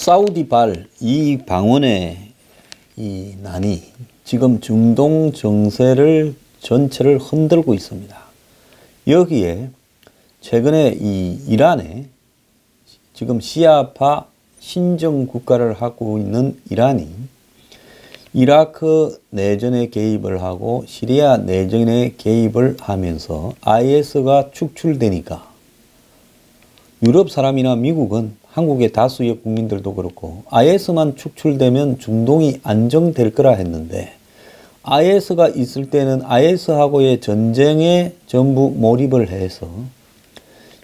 사우디발 이 방언의 이 난이 지금 중동 정세를 전체를 흔들고 있습니다. 여기에 최근에 이 이란에 지금 시아파 신정 국가를 하고 있는 이란이 이라크 내전에 개입을 하고 시리아 내전에 개입을 하면서 IS가 축출되니까 유럽 사람이나 미국은 한국의 다수의 국민들도 그렇고 IS만 축출되면 중동이 안정될 거라 했는데 IS가 있을 때는 IS하고의 전쟁에 전부 몰입을 해서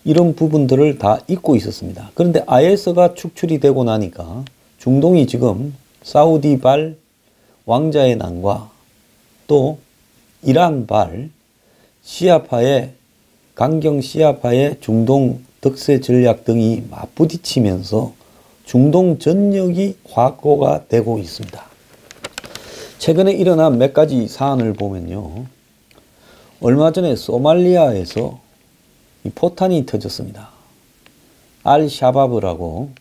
이런 부분들을 다 잊고 있었습니다. 그런데 IS가 축출이 되고 나니까 중동이 지금 사우디발 왕자의 난과 또 이란발 시아파의 강경 시아파의 중동 득세 전략 등이 맞부딪히면서 중동 전역이 확고가 되고 있습니다. 최근에 일어난 몇 가지 사안을 보면요. 얼마 전에 소말리아에서 이 포탄이 터졌습니다. 알샤바브라고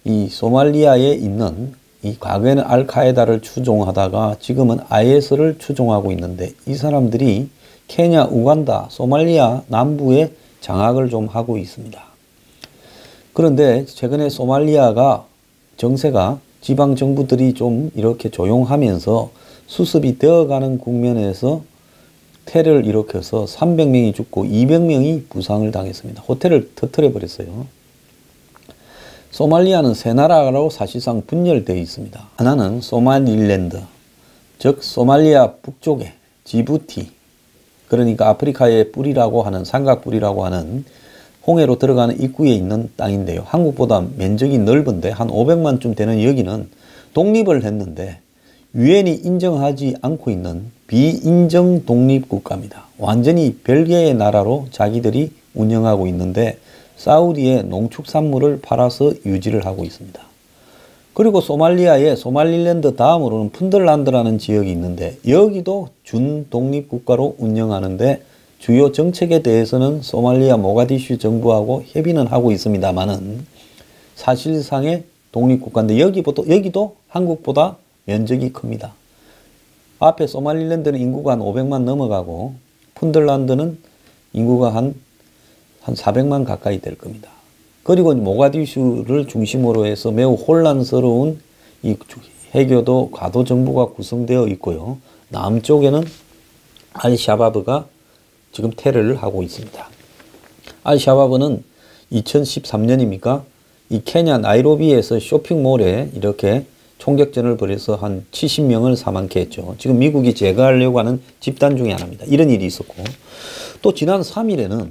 이 소말리아에 있는 이 과거에는 알카에다를 추종하다가 지금은 IS를 추종하고 있는데 이 사람들이 케냐, 우간다, 소말리아 남부에 장악을 좀 하고 있습니다. 그런데 최근에 소말리아가 정세가 지방 정부들이 좀 이렇게 조용하면서 수습이 되어가는 국면에서 테러를 일으켜서 300명이 죽고 200명이 부상을 당했습니다. 호텔을 터뜨려 버렸어요. 소말리아는 세 나라로 사실상 분열되어 있습니다. 하나는 소말릴랜드, 즉 소말리아 북쪽에 지부티, 그러니까 아프리카의 뿌리라고 하는 삼각뿌리라고 하는 홍해로 들어가는 입구에 있는 땅인데요. 한국보다 면적이 넓은데 한 500만쯤 되는 여기는 독립을 했는데 유엔이 인정하지 않고 있는 비인정 독립국가입니다. 완전히 별개의 나라로 자기들이 운영하고 있는데 사우디에 농축산물을 팔아서 유지를 하고 있습니다. 그리고 소말리아의 소말릴랜드 다음으로는 푼들란드라는 지역이 있는데 여기도 준독립국가로 운영하는데 주요 정책에 대해서는 소말리아 모가디슈 정부하고 협의는 하고 있습니다만은 사실상의 독립국가인데 여기도 한국보다 면적이 큽니다. 앞에 소말릴랜드는 인구가 한 500만 넘어가고 푼들란드는 인구가 한 400만 가까이 될 겁니다. 그리고 모가디슈를 중심으로 해서 매우 혼란스러운 이 해교도 과도 정부가 구성되어 있고요. 남쪽에는 알샤바브가 지금 테러를 하고 있습니다. 알샤바브는 2013년입니까? 이 케냐 나이로비에서 쇼핑몰에 이렇게 총격전을 벌여서 한 70명을 사망케 했죠. 지금 미국이 제거하려고 하는 집단 중에 하나입니다. 이런 일이 있었고 또 지난 3일에는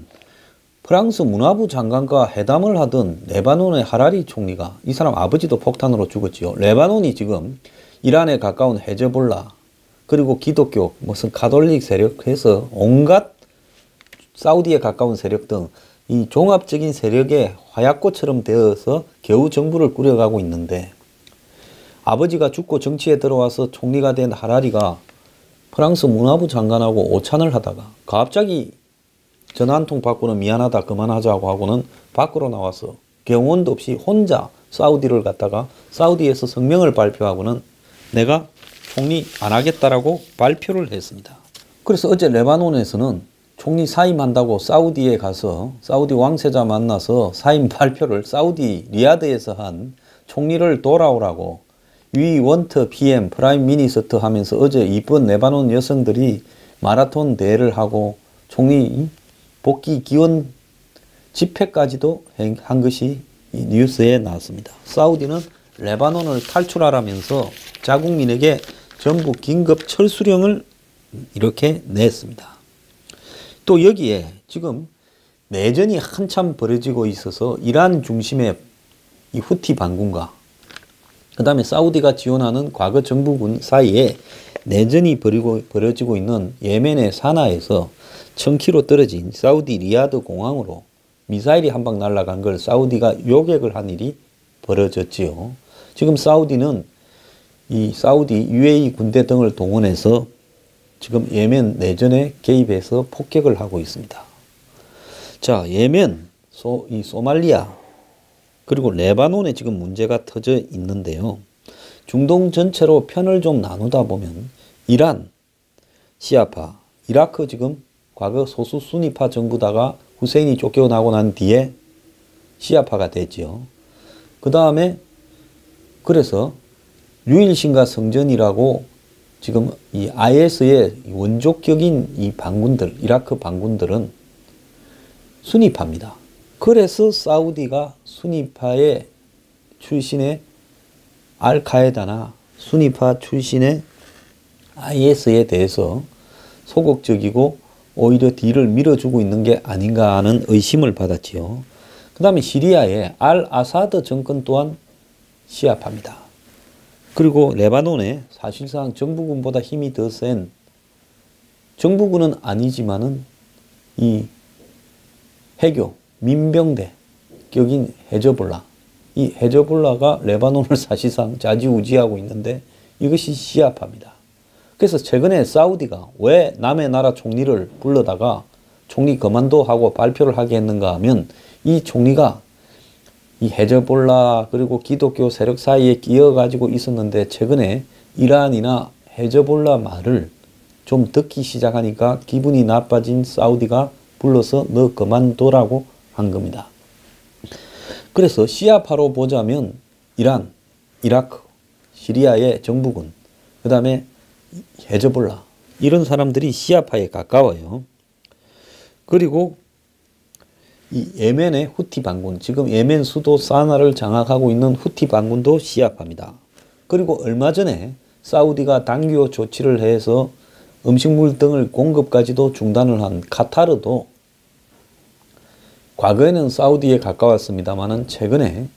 프랑스 문화부 장관과 회담을 하던 레바논의 하라리 총리가 이 사람 아버지도 폭탄으로 죽었지요. 레바논이 지금 이란에 가까운 헤즈볼라 그리고 기독교 무슨 가톨릭 세력 해서 온갖 사우디에 가까운 세력 등 이 종합적인 세력의 화약고처럼 되어서 겨우 정부를 꾸려가고 있는데 아버지가 죽고 정치에 들어와서 총리가 된 하라리가 프랑스 문화부 장관하고 오찬을 하다가 갑자기 전화 한 통 받고는 미안하다 그만하자고 하고는 밖으로 나와서 경호원도 없이 혼자 사우디를 갔다가 사우디에서 성명을 발표하고는 내가 총리 안 하겠다라고 발표를 했습니다. 그래서 어제 레바논에서는 총리 사임한다고 사우디에 가서 사우디 왕세자 만나서 사임 발표를 사우디 리야드에서 한 총리를 돌아오라고 We want PM 프라임 미니스터 하면서 어제 이쁜 레바논 여성들이 마라톤 대회를 하고 총리 복귀 기원 집회까지도 한 것이 이 뉴스에 나왔습니다. 사우디는 레바논을 탈출하라면서 자국민에게 전부 긴급 철수령을 이렇게 냈습니다. 또 여기에 지금 내전이 한참 벌어지고 있어서 이란 중심의 이 후티 반군과 그 다음에 사우디가 지원하는 과거 정부군 사이에 내전이 벌어지고 있는 예멘의 사나에서 1000km 떨어진 사우디 리야드 공항으로 미사일이 한 방 날아간 걸 사우디가 요격을 한 일이 벌어졌지요. 지금 사우디는 이 사우디 UAE 군대 등을 동원해서 지금 예멘 내전에 개입해서 폭격을 하고 있습니다. 자, 예멘, 이 소말리아, 그리고 레바논에 지금 문제가 터져 있는데요. 중동 전체로 편을 좀 나누다 보면 이란, 시아파, 이라크 지금 과거 소수 수니파 정부다가 후세인이 쫓겨나고 난 뒤에 시아파가 됐지요. 그 다음에 그래서 유일신과 성전이라고 지금 이 IS의 원족격인 이 반군들, 이라크 반군들은 수니파입니다. 그래서 사우디가 수니파의 출신의 알카에다나 수니파 출신의 IS에 대해서 소극적이고 오히려 뒤를 밀어주고 있는 게 아닌가 하는 의심을 받았지요. 그 다음에 시리아의 알 아사드 정권 또한 시아파입니다. 그리고 레바논에 사실상 정부군보다 힘이 더 센, 정부군은 아니지만은 이 해교, 민병대 격인 헤즈볼라, 이 헤즈볼라가 레바논을 사실상 좌지우지하고 있는데 이것이 시아파입니다. 그래서 최근에 사우디가 왜 남의 나라 총리를 불러다가 총리 그만둬 하고 발표를 하게 했는가 하면 이 총리가 이 헤즈볼라 그리고 기독교 세력 사이에 끼어가지고 있었는데 최근에 이란이나 헤즈볼라 말을 좀 듣기 시작하니까 기분이 나빠진 사우디가 불러서 너 그만둬라고 한 겁니다. 그래서 시아파로 보자면 이란, 이라크, 시리아의 정부군, 그 다음에 헤즈볼라 이런 사람들이 시아파에 가까워요. 그리고 이 예멘의 후티 반군, 지금 예멘 수도 사나를 장악하고 있는 후티 반군도 시아파입니다. 그리고 얼마 전에 사우디가 단교 조치를 해서 음식물 등을 공급까지도 중단을 한 카타르도 과거에는 사우디에 가까웠습니다만은 최근에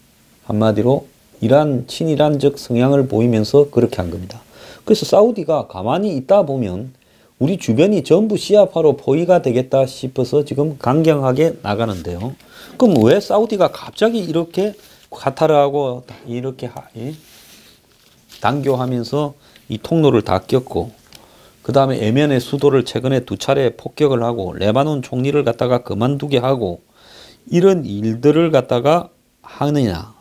한마디로 이란, 친이란적 성향을 보이면서 그렇게 한 겁니다. 그래서 사우디가 가만히 있다 보면 우리 주변이 전부 시아파로 포위가 되겠다 싶어서 지금 강경하게 나가는데요. 그럼 왜 사우디가 갑자기 이렇게 카타르하고 이렇게 단교하면서 이 통로를 다 꼈고, 그 다음에 예멘의 수도를 최근에 2차례 폭격을 하고 레바논 총리를 갖다가 그만두게 하고 이런 일들을 갖다가 하느냐.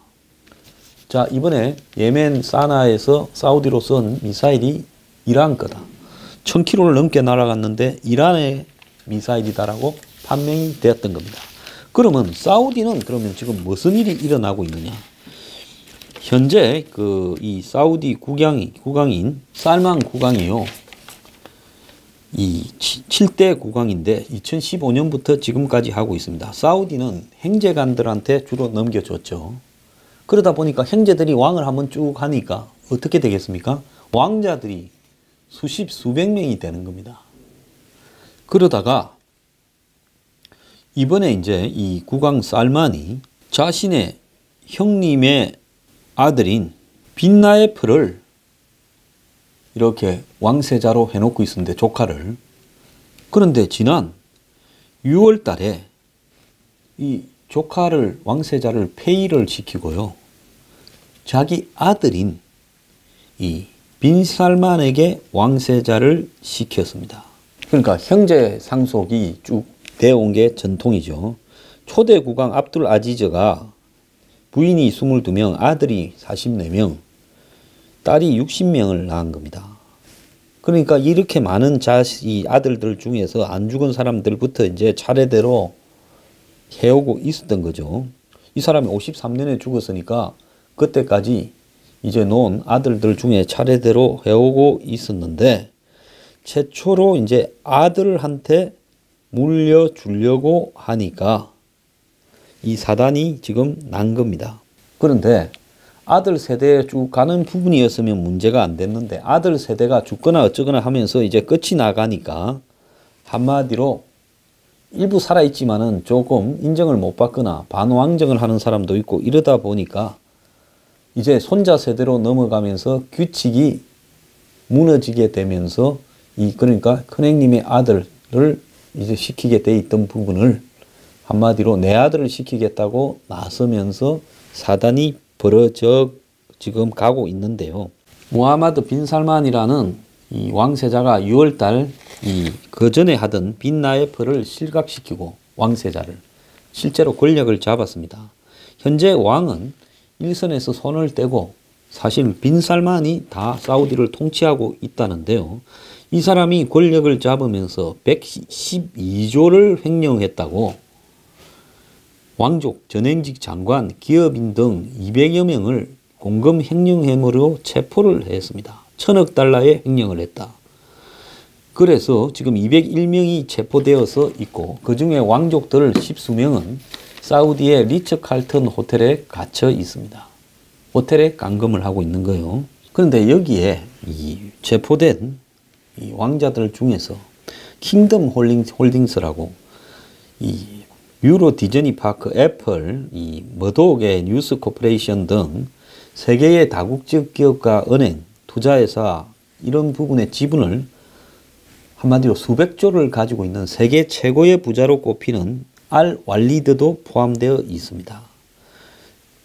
자, 이번에 예멘 사나에서 사우디로 쏜 미사일이 이란 거다. 1000km를 넘게 날아갔는데 이란의 미사일이다라고 판명이 되었던 겁니다. 그러면 사우디는 그러면 지금 무슨 일이 일어나고 있느냐? 현재 이 사우디 국왕인 살만 국왕이요. 이 7대 국왕인데 2015년부터 지금까지 하고 있습니다. 사우디는 형제간들한테 주로 넘겨줬죠. 그러다 보니까 형제들이 왕을 한번 쭉 하니까 어떻게 되겠습니까? 왕자들이 수백 명이 되는 겁니다. 그러다가 이번에 이제 이 국왕 살만이 자신의 형님의 아들인 빈나에프를 이렇게 왕세자로 해놓고 있었는데, 조카를. 그런데 지난 6월 달에 이 조카를, 왕세자를 폐위를 시키고요. 자기 아들인 이 빈살만에게 왕세자를 시켰습니다. 그러니까 형제 상속이 쭉 되어온 게 전통이죠. 초대 국왕 압둘 아지즈가 부인이 22명, 아들이 44명, 딸이 60명을 낳은 겁니다. 그러니까 이렇게 많은 이 아들들 중에서 안 죽은 사람들부터 이제 차례대로 해오고 있었던 거죠. 이 사람이 53년에 죽었으니까 그때까지 이제 놓은 아들들 중에 차례대로 해오고 있었는데, 최초로 이제 아들한테 물려주려고 하니까 이 사단이 지금 난 겁니다. 그런데 아들 세대에 쭉 가는 부분이었으면 문제가 안 됐는데, 아들 세대가 죽거나 어쩌거나 하면서 이제 끝이 나가니까 한마디로 일부 살아있지만은 조금 인정을 못 받거나 반왕정을 하는 사람도 있고 이러다 보니까 이제 손자 세대로 넘어가면서 규칙이 무너지게 되면서 그러니까 큰형님의 아들을 이제 시키게 돼 있던 부분을 한마디로 내 아들을 시키겠다고 나서면서 사단이 벌어져 지금 가고 있는데요. 무하마드 빈 살만이라는 이 왕세자가 6월달 그 전에 하던 빈 나에프를 실각시키고 왕세자를 실제로 권력을 잡았습니다. 현재 왕은 일선에서 손을 떼고 사실 빈 살만이 다 사우디를 통치하고 있다는데요. 이 사람이 권력을 잡으면서 112조를 횡령했다고 왕족, 전행직 장관, 기업인 등 200여 명을 공금 횡령 혐의로 체포를 했습니다. 1000억 달러의 횡령을 했다. 그래서 지금 201명이 체포되어서 있고 그 중에 왕족들 10수명은 사우디의 리처 칼튼 호텔에 갇혀 있습니다. 호텔에 감금을 하고 있는 거예요. 그런데 여기에 이 체포된 이 왕자들 중에서 킹덤 홀딩스라고 이 유로 디즈니 파크, 애플, 이 머독의 뉴스 코퍼레이션 등 세계의 다국적 기업과 은행, 투자회사 이런 부분의 지분을 한마디로 수백조를 가지고 있는 세계 최고의 부자로 꼽히는 알 왈리드도 포함되어 있습니다.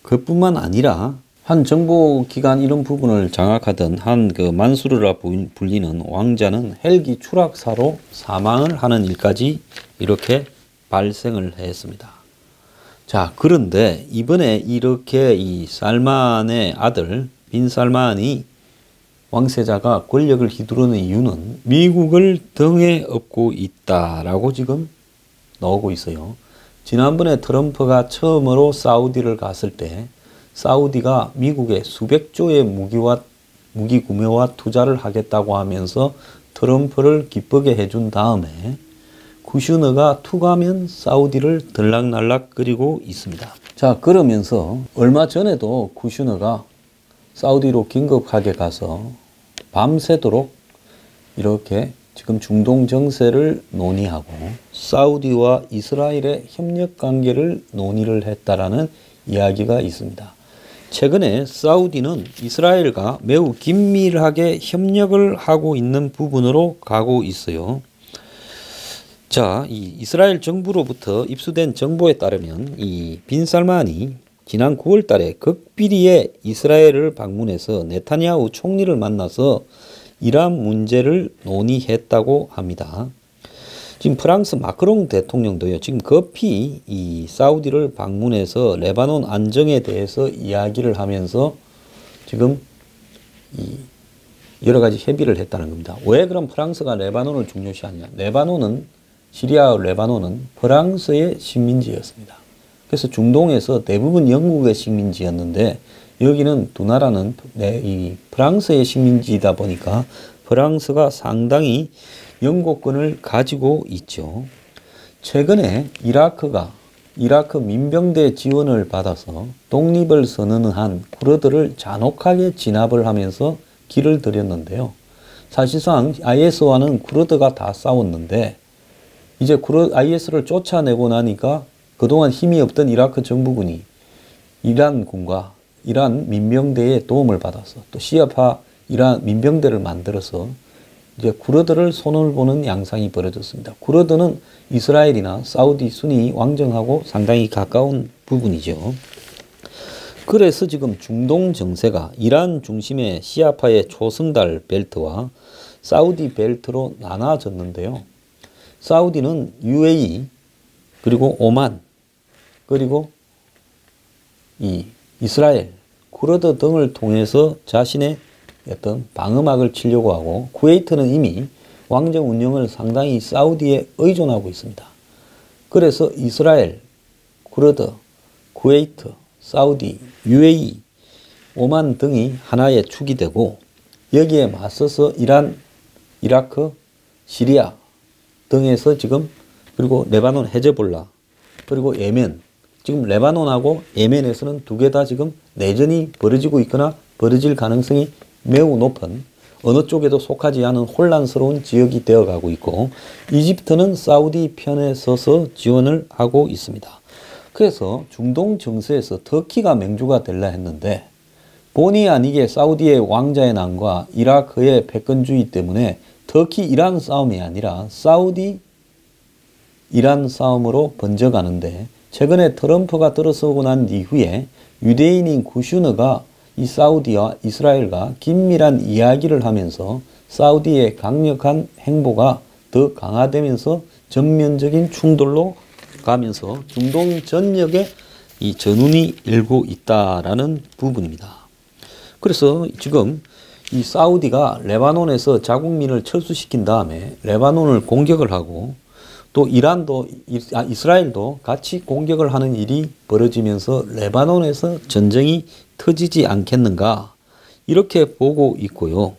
그뿐만 아니라 한 정보기관 이런 부분을 장악하던 한 그 만수르라 불리는 왕자는 헬기 추락사로 사망을 하는 일까지 이렇게 발생을 했습니다. 자, 그런데 이번에 이렇게 이 살만의 아들 빈 살만이 왕세자가 권력을 휘두르는 이유는 미국을 등에 업고 있다라고 지금 나오고 있어요. 지난번에 트럼프가 처음으로 사우디를 갔을 때 사우디가 미국에 수백조의 무기 구매와 투자를 하겠다고 하면서 트럼프를 기쁘게 해준 다음에 쿠슈너가 투가면 사우디를 들락날락거리고 있습니다. 자, 그러면서 얼마 전에도 쿠슈너가 사우디로 긴급하게 가서 밤새도록 이렇게 지금 중동 정세를 논의하고 사우디와 이스라엘의 협력 관계를 논의를 했다라는 이야기가 있습니다. 최근에 사우디는 이스라엘과 매우 긴밀하게 협력을 하고 있는 부분으로 가고 있어요. 자, 이 이스라엘 정부로부터 입수된 정보에 따르면 이 빈 살만이 지난 9월 달에 극비리에 이스라엘을 방문해서 네타냐후 총리를 만나서 이란 문제를 논의했다고 합니다. 지금 프랑스 마크롱 대통령도요, 지금 급히 이 사우디를 방문해서 레바논 안정에 대해서 이야기를 하면서 지금 이 여러 가지 협의를 했다는 겁니다. 왜 그럼 프랑스가 레바논을 중요시하냐? 시리아와 레바논은 프랑스의 식민지였습니다. 그래서 중동에서 대부분 영국의 식민지였는데 여기는 두 나라는 이 프랑스의 식민지이다 보니까 프랑스가 상당히 영국권을 가지고 있죠. 최근에 이라크 민병대 지원을 받아서 독립을 선언한 쿠르드를 잔혹하게 진압을 하면서 길을 들였는데요. 사실상 IS와는 쿠르드가 다 싸웠는데 이제 IS를 쫓아내고 나니까 그동안 힘이 없던 이라크 정부군이 이란군과 이란 민병대의 도움을 받아서 또 시아파 이란 민병대를 만들어서 이제 쿠르드를 손을 보는 양상이 벌어졌습니다. 쿠르드는 이스라엘이나 사우디 순위 왕정하고 상당히 가까운 부분이죠. 그래서 지금 중동 정세가 이란 중심의 시아파의 초승달 벨트와 사우디 벨트로 나눠졌는데요. 사우디는 UAE 그리고 오만 그리고 이 이스라엘, 쿠르드 등을 통해서 자신의 어떤 방어막을 치려고 하고 쿠웨이트는 이미 왕정 운영을 상당히 사우디에 의존하고 있습니다. 그래서 이스라엘, 쿠르드, 쿠웨이트, 사우디, UAE, 오만 등이 하나의 축이 되고 여기에 맞서서 이란, 이라크, 시리아 등에서 지금 그리고 레바논 헤즈볼라 그리고 예멘 지금 레바논하고 예멘에서는 두 개 다 지금 내전이 벌어지고 있거나 벌어질 가능성이 매우 높은 어느 쪽에도 속하지 않은 혼란스러운 지역이 되어가고 있고 이집트는 사우디 편에 서서 지원을 하고 있습니다. 그래서 중동 정세에서 터키가 맹주가 될라 했는데 본의 아니게 사우디의 왕자의 난과 이라크의 패권주의 때문에 터키 이란 싸움이 아니라 사우디 이란 싸움으로 번져가는데 최근에 트럼프가 들어서고 난 이후에 유대인인 쿠슈너가 이 사우디와 이스라엘과 긴밀한 이야기를 하면서 사우디의 강력한 행보가 더 강화되면서 전면적인 충돌로 가면서 중동 전역에 이 전운이 일고 있다라는 부분입니다. 그래서 지금 이 사우디가 레바논에서 자국민을 철수시킨 다음에 레바논을 공격을 하고 또 이란도 이스라엘도 같이 공격을 하는 일이 벌어지면서 레바논에서 전쟁이 터지지 않겠는가 이렇게 보고 있고요.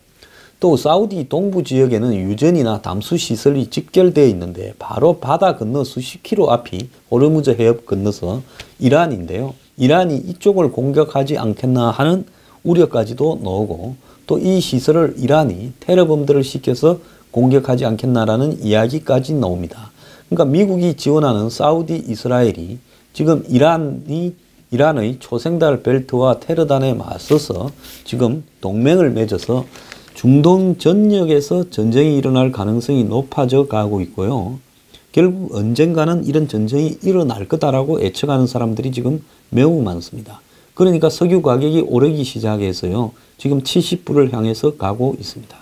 또 사우디 동부 지역에는 유전이나 담수 시설이 집결되어 있는데 바로 바다 건너 수십 킬로 앞이 호르무즈 해협 건너서 이란인데요. 이란이 이쪽을 공격하지 않겠나 하는 우려까지도 나오고 또 이 시설을 이란이 테러범들을 시켜서 공격하지 않겠나라는 이야기까지 나옵니다. 그러니까 미국이 지원하는 사우디 이스라엘이 지금 이란의 초생달 벨트와 테러단에 맞서서 지금 동맹을 맺어서 중동 전역에서 전쟁이 일어날 가능성이 높아져 가고 있고요. 결국 언젠가는 이런 전쟁이 일어날 거다라고 예측하는 사람들이 지금 매우 많습니다. 그러니까 석유 가격이 오르기 시작해서요. 지금 70불을 향해서 가고 있습니다.